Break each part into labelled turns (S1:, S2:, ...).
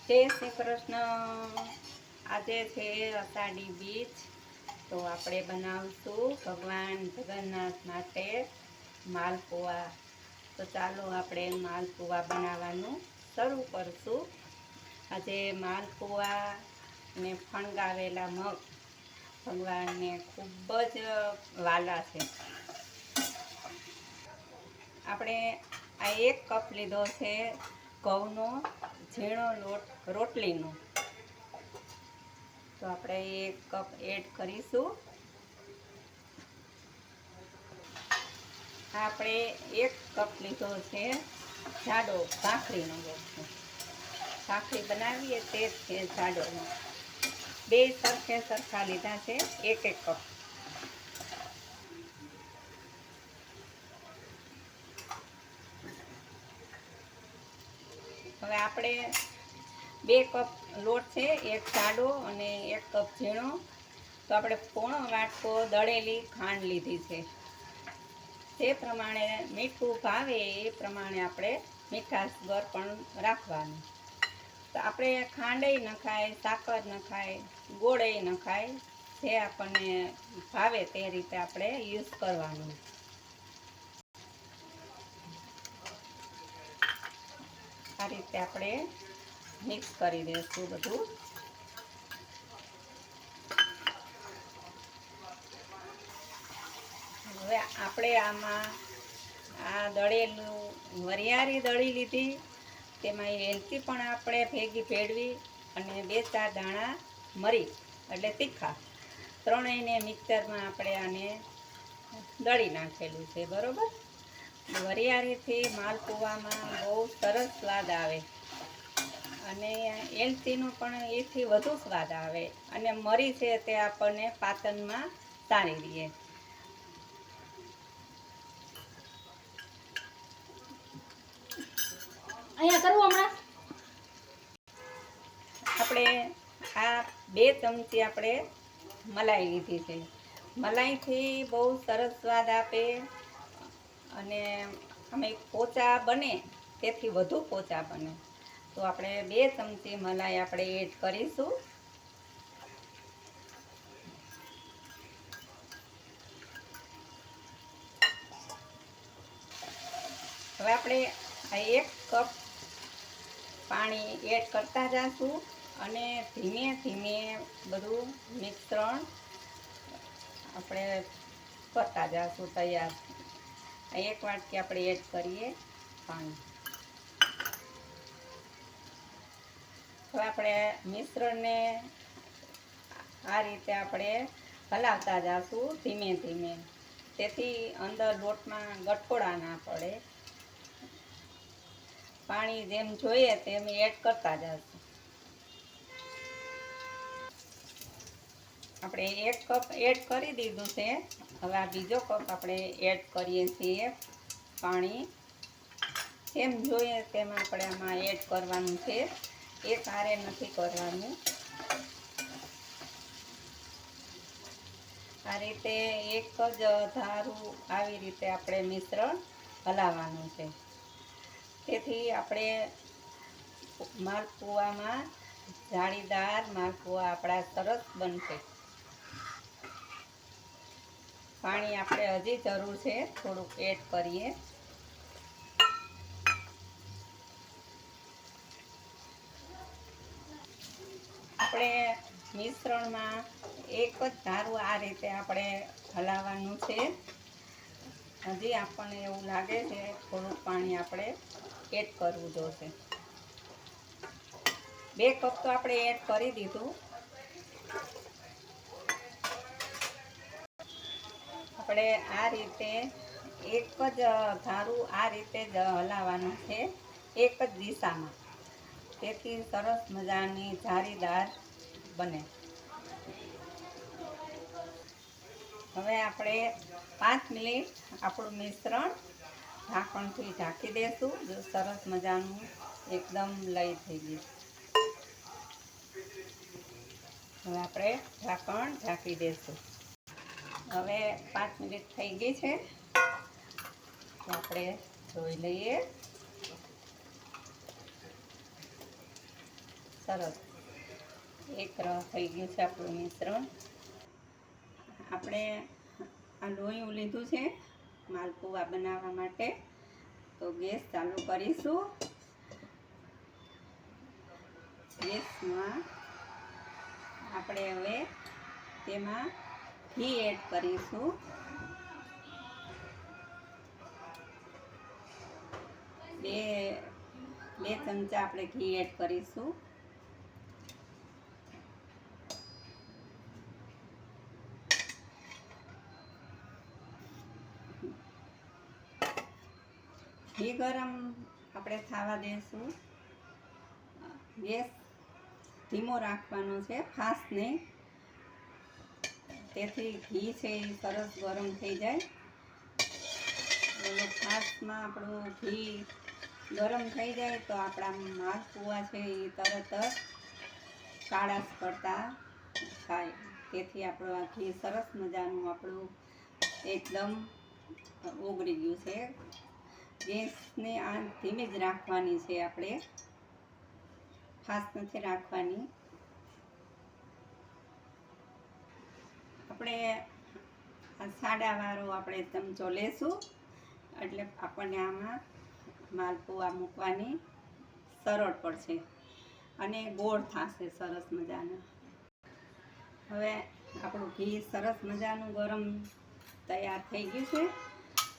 S1: જય શ્રી કૃષ્ણ। આજે છે અષાઢી બીજ, તો આપણે બનાવશું ભગવાન જગન્નાથ માટે માલપુઆ। તો ચાલો આપણે માલપુઆ બનાવવાનું શરૂ કરશું। આજે માલપુઆ ને ફણગાવેલા મગ ભગવાનને ખૂબ જ વાલા છે। આપણે આ 1 કપ લીધો છે ઘઉંનો ઝીણો લોટ રોટલીનો, તો આપણે 1 કપ એડ કરીશું। આપણે 1 કપ લીધો છે જાડો ભાખરીનો લોટ છે, ભાખરી બનાવીએ તે જ છે જાડો। બે સરખા લીધા છે 1-1 કપ। હવે આપણે 2 કપ લોટ છે, 1 જાડો અને 1 કપ ઝીણો, તો આપણે પોણો વાટકો દળેલી ખાંડ લીધી છે। જે પ્રમાણે મીઠું ભાવે એ પ્રમાણે આપણે મીઠાસર પણ રાખવાનું। તો આપણે ખાંડેય નખાય, સાકર નખાય, ગોળેય નખાય, જે આપણને ભાવે તે રીતે આપણે યુઝ કરવાનું। આ રીતે આપણે મિક્સ કરી દઈશું બધું। હવે આપણે આમાં આ દળેલું વરિયાળી દળી લીધી, તેમાં એલચી પણ આપણે ભેગી ભેળવી અને 2-4 દાણા મરી એટલે તીખા, ત્રણેયને મિક્સરમાં આપણે આને દળી નાખેલું છે, બરોબર। વરિયાળીથી માલપુઆમાં બહુ સરસ સ્વાદ આવે અને એલચીનો પણ એથી વધુ સ્વાદ આવે, અને મરી છે તે આપણને પાચનમાં સારી રહે। અહીંયા કરવું હમણાં આપણે આ 2 ચમચી આપણે મલાઈ લીધી છે। મલાઈથી બહુ સરસ સ્વાદ આપે અને અમે પોચા બને તેથી વધુ પોચા બને, તો આપણે 2 ચમચી મલાઈ આપણે એડ કરીશું। હવે આપણે આ 1 કપ પાણી એડ કરતા જઈશું અને ધીમે ધીમે બધું મિશ્રણ આપણે કરતા જઈશું તૈયાર। 1 વાટકી આપણે એડ કરીએ પાણી। હવે આપણે મિશ્રણને આ રીતે આપણે હલાવતા જઈશું ધીમે ધીમે, તેથી અંદર લોટમાં ગઠોડા ના પડે। પાણી જેમ જોઈએ તેમ એડ કરતા જઈશું। આપણે 1 કપ એડ કરી દીધું છે। હવે આ બીજો કપ આપણે એડ કરીએ છીએ પાણી, જેમ જોઈએ તેમ આપણે આમાં એડ કરવાનું છે, એક હારે નથી કરવાનું। આ રીતે એક જ ધારું આવી રીતે આપણે મિશ્રણ હલાવવાનું છે, તેથી આપણે માલપુઆમાં જાળીદાર માલપુઆ આપણા સરસ બનશે। પાણી આપણે હજી જરૂર છે થોડુંક એડ કરીએ। આપણે મિશ્રણમાં એક જ ધારું આ રીતે આપણે હલાવવાનું છે। હજી આપણને એવું લાગે છે થોડુંક પાણી આપણે એડ કરવું જોશે। 2 કપ તો આપણે એડ કરી દીધું। આપણે આ રીતે એક જ ધારું આ રીતે જ હલાવવાનું છે, એક જ દિશામાં, તેથી સરસ મજાની જાળીદાર બને। હવે આપણે 5 મિનિટ આપણું મિશ્રણ ઢાંકણથી ઢાંકી દઈશું। જો સરસ મજાનું એકદમ લઈ થઈ ગયું। હવે આપણે ઢાંકણ ઢાંકી દઈશું। હવે 5 મિનિટ થઈ ગઈ છે, તો આપણે જોઈ લઈએ। સરસ એક રસ થઈ ગયું છે આપણું મિશ્રણ. આપણે આ લોયું લીધું છે માલપુઆ બનાવવા માટે, તો ગેસ ચાલુ કરીશું. ગેસમાં આપણે હવે તેમાં ઘી એડ કરીશું. બે ચમચા આપણે ઘી એડ કરીશું. ઘી ગરમ આપણે થવા દઈશું. ગેસ ધીમો રાખવાનો છે, ફાસ્ટ નહીં, તેથી ઘી છે એ સરસ ગરમ થઈ જાય. ફાસ્ટમાં આપણું ઘી ગરમ થઈ જાય તો આપણા માલપુઆ છે એ તરત જ કાળાશ પડતા થાય. તેથી આપણું આ ઘી સરસ મજાનું આપણું એકદમ ઓગળી ગયું છે. ગેસને આંચ ધીમી જ રાખવાની છે, આપણે ફાસ્ટ નથી રાખવાની. આપણે આ સાડાવાળો આપણે ચમચો લેશું એટલે આપણને આમાં માલપુઆ મૂકવાની સરળ પડશે અને ગોળ થશે સરસ મજાના. હવે આપણું ઘી સરસ મજાનું ગરમ તૈયાર થઈ ગયું છે.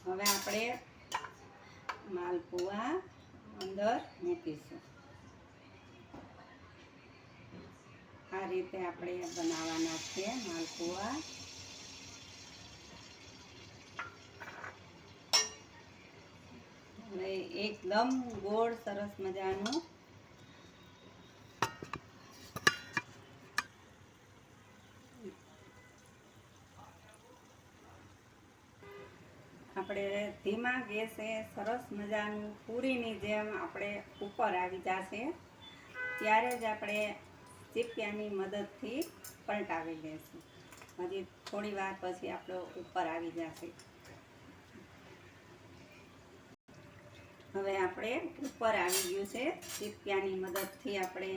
S1: હવે આપણે માલપુઆ અંદર મૂકીશું. આ રીતે આપણે બનાવવાના છે માલપુઆ. હવે એકદમ ગોળ સરસ મજાનું આપણે ધીમા ગેસે સરસ મજાનું પૂરીની જેમ આપણે ઉપર આવી જશે ત્યારે જ આપણે ચીપિયાની મદદથી પલટાવી લઈશું. હજી થોડી વાર પછી આપણો ઉપર આવી જશે. હવે આપણે ઉપર આવી ગયું છે. ચીપિયાની મદદથી આપણે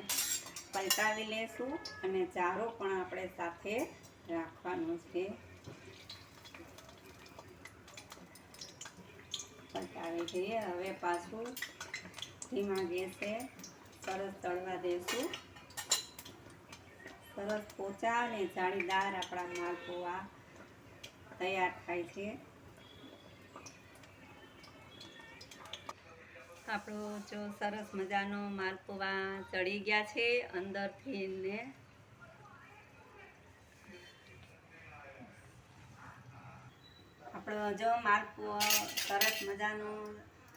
S1: પલટાવી લઈશું અને ચારો પણ આપણે સાથે રાખવાનો છે. પલટાવી દઈએ. હવે પાછું ધીમા ગેસે સરસ તળવા દઈશું. સરસ પોચા અને જાળીદાર આપણા માલપુઆ તૈયાર થાય છે. આપણો જો સરસ મજાનો માલપુઆ ચડી ગયા છે અંદરથી ને આપણો જો માલપુઆ સરસ મજાનો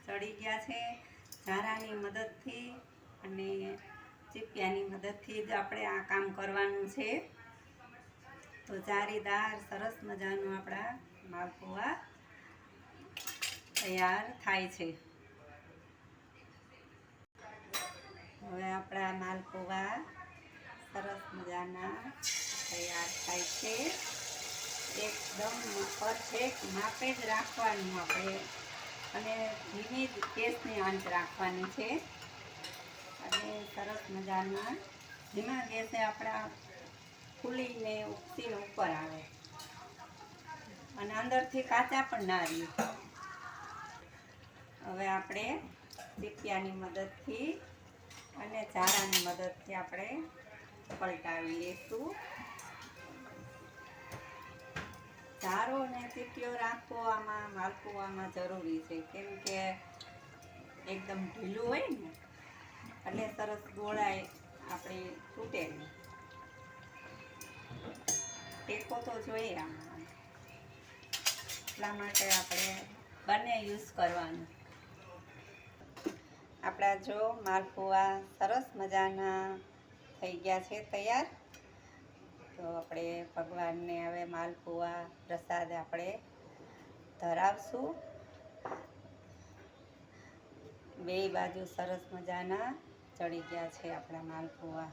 S1: ચડી ગયા છે. ઝારાની મદદથી અને ચીપિયાની મદદથી જ આપણે આ કામ કરવાનું છે. તો જારીદાર સરસ મજાનું આપણા માલપુઆ તૈયાર થાય છે. હવે આપણા માલપુઆ સરસ મજાના તૈયાર થાય છે. એકદમ પરફેક્ટ માપે જ રાખવાનું આપણે અને ધીમી જ ગેસની આંચ રાખવાની છે. અને સરસ મજાના ધીમા ગેસે આપણા ફૂલીને ઉપસીને ઉપર આવે અને અંદરથી કાચા પણ ના રહે. હવે આપણે ચીપિયાની મદદથી અને ઝારાની મદદથી આપણે પલટાવી લઈશું. ઝારો અને ચીપિયો રાખવો આમાં માલપુઆમાં જરૂરી છે, કેમ કે એકદમ ઢીલું હોય ને એટલે સરસ ગોળાઈ આપણી તૂટે નહીં. ટેકો તો જોઈએ આમાં, એટલા માટે આપણે બંને યુઝ કરવાનું. આપણા જો માલપુઆ સરસ મજાના થઈ ગયા છે તૈયાર. તો આપણે ભગવાનને હવે માલપુઆ પ્રસાદ આપણે ધરાવશું. બે બાજુ સરસ મજાના ચડી ગયા છે આપણા માલપુઆ.